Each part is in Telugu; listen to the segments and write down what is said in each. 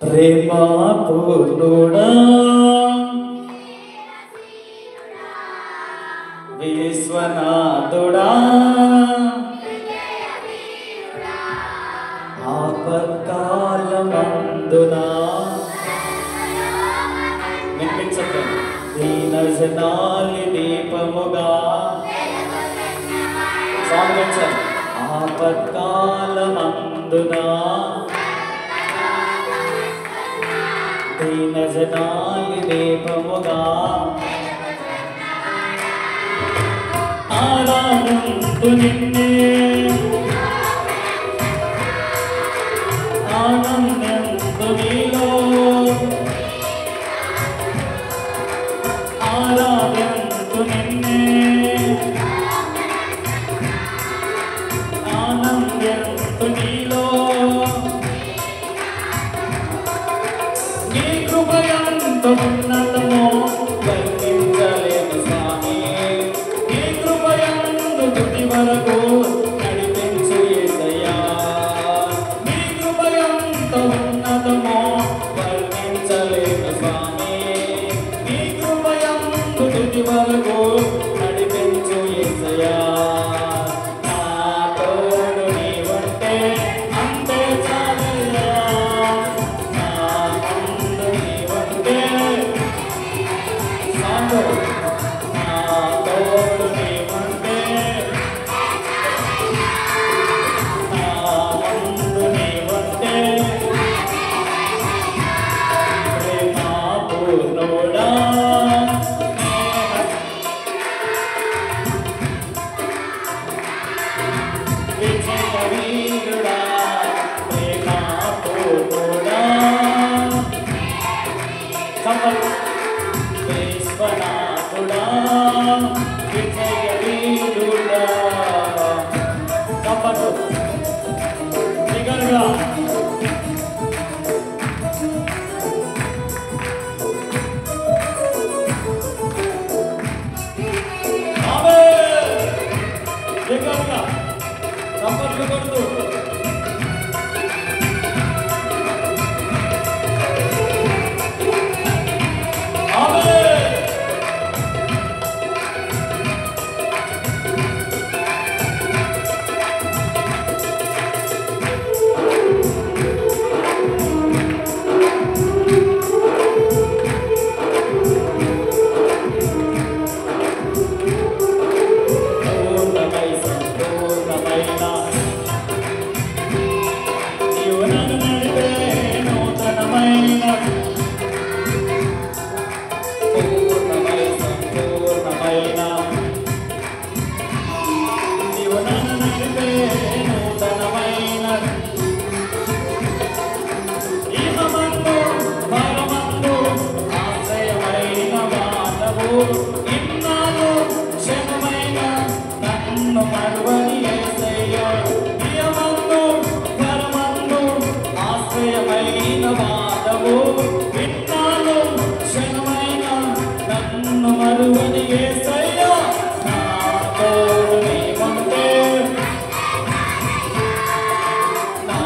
ప్రేమా పూర్ణుడా విశ్వనాథుడా ఆపత్కాలమందునా వినిపించండి దీనజనాలి దీపముగా స్వాగతించండి ఆపత్కాలమందునా దీనజనాలి దీపముగా ఆరాధింతు నిన్నే ఆనందింతు నీలో ఆరాధింతు నిన్నే ఆనందింతు నీలో నీ కృపయంత ఉన్నతమో వర్ణించలేను స్వామి నీ కృపయందు తుది వరకు నడిపించు యేసయ్యా నీ కృపయంత ఉన్నతమో వర్ణించలేను స్వామి నీ కృపయందు తుది వరకు నడిపించు యేసయ్యా నా తోడు నీవంటే అంతే చాలయ్యా నా ముందు నీవంటే సాంగో నా తోడు నీవంటే నా ముందు నీవంటే ప్రేమా పూర్ణుడా విజయ వీరుడా ప్రేమా పూర్ణుడా విశ్వనాథుడా విజయ వీరుడా కపటు నిగరుడా నిగరుడా కపట్లు కొడుతూ పూర్ణమై సంపూర్ణమైన నీవు నన్ను నడిపే నూతనమైన పూర్ణమై సంపూర్ణమైన నీవు నన్ను నడిపే నూతనమైన ఇహమందు పరమందు ఆశ్రయమైన మానవు ఇన్నాళ్ళు క్షణమైన నన్ను మరువని యేసయ్యా ఇహమందు పరమందు ఆశ్రయమైన మానవు ఇన్నాళ్ళు క్షణమైన నన్ను మరువని యేసయ్యా నా తోడు నీవంటే నా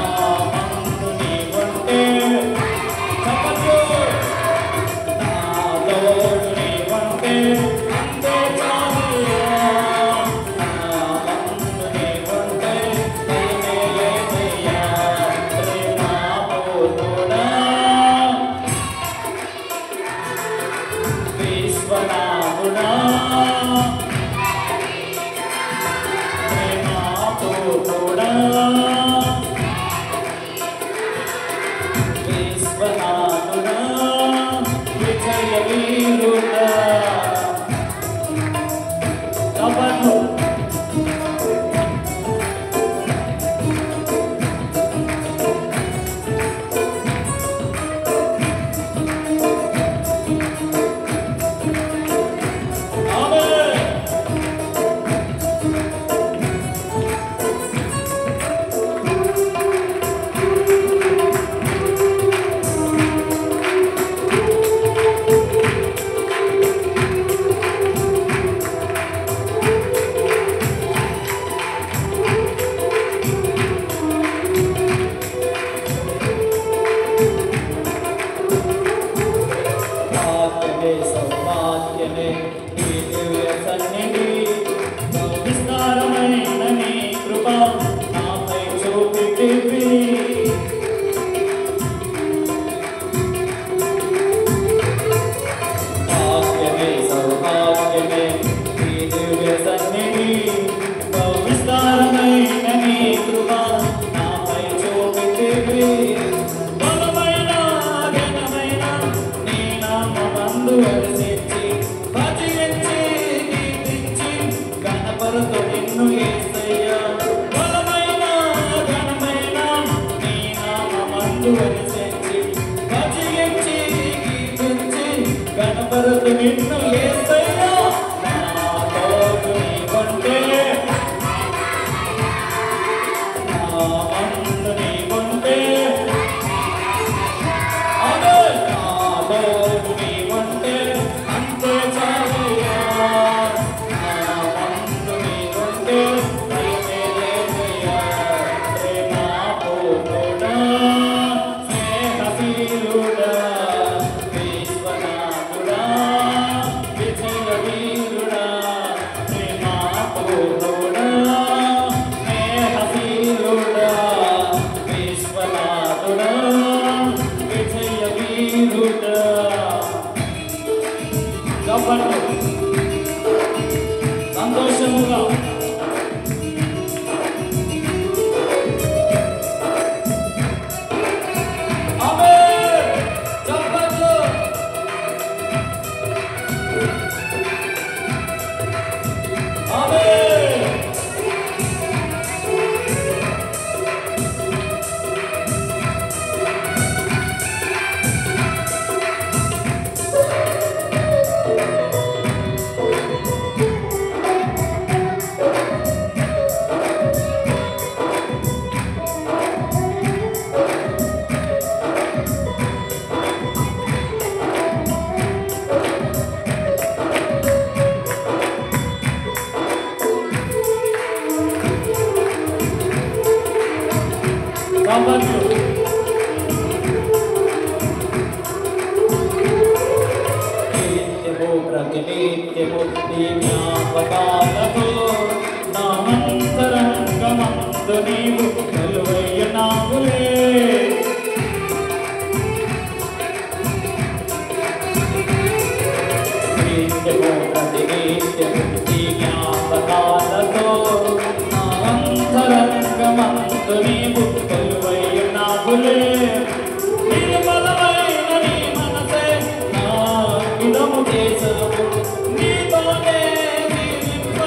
ముందు నీవంటే చెప్పచ్చు నా తోడు నీవంటే అంతే చాలయ్యా నా ముందు నీవంటే నేనే యేసయ్యా ప్రేమా పూర్ణుడా విశ్వనాథుడా బలమైన ఘనమైన నీ నామమందు అతిశయించి భజించి కీర్తించి గణపరుతు నిన్ను యేసయ్యా. బలమైన ఘనమైన నీ నామమందు అతిశయించి భజించి కీర్తించి గణపరుతు నిన్ను యేసయ్యా. నా తోడు నీవంటే సంతోషముగా ప్రతినిత్యము నీ జ్ఞాపకాలతో నామంతరంగమందు నీవు కొలువైనావులే. ప్రతినిత్యము నీ జ్ఞాపకాలతో నామంతరంగమందు నీవు కొలువైనావులే. నిర్మలమైన నీ మనసే నా విధము చేసవు. నీతోనే జీవింప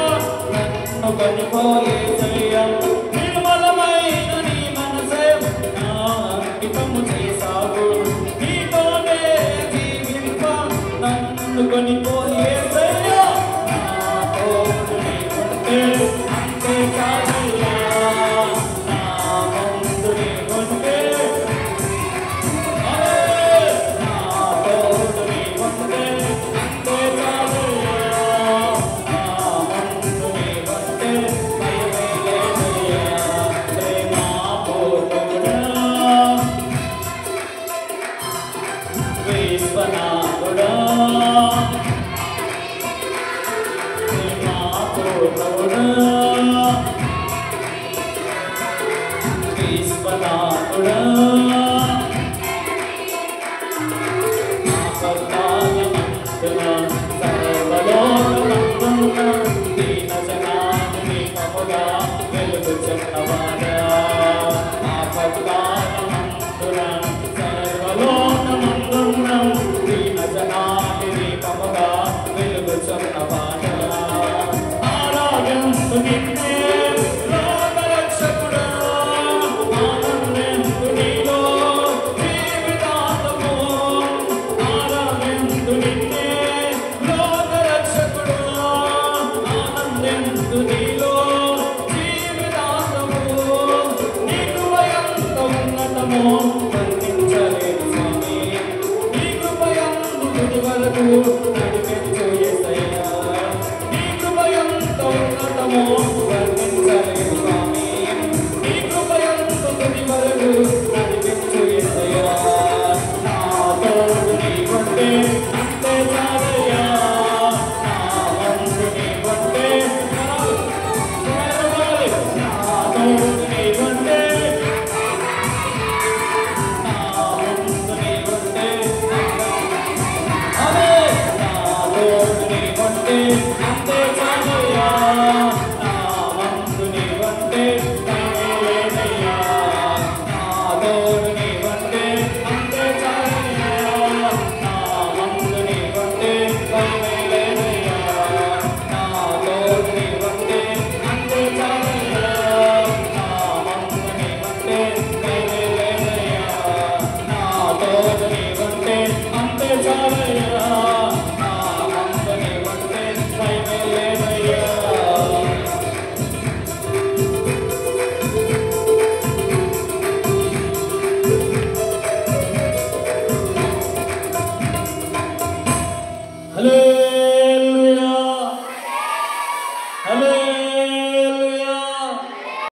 నన్ను కనిపోయేసయ్యా. నిర్మలమైన హల్లెలూయా హల్లెలూయా.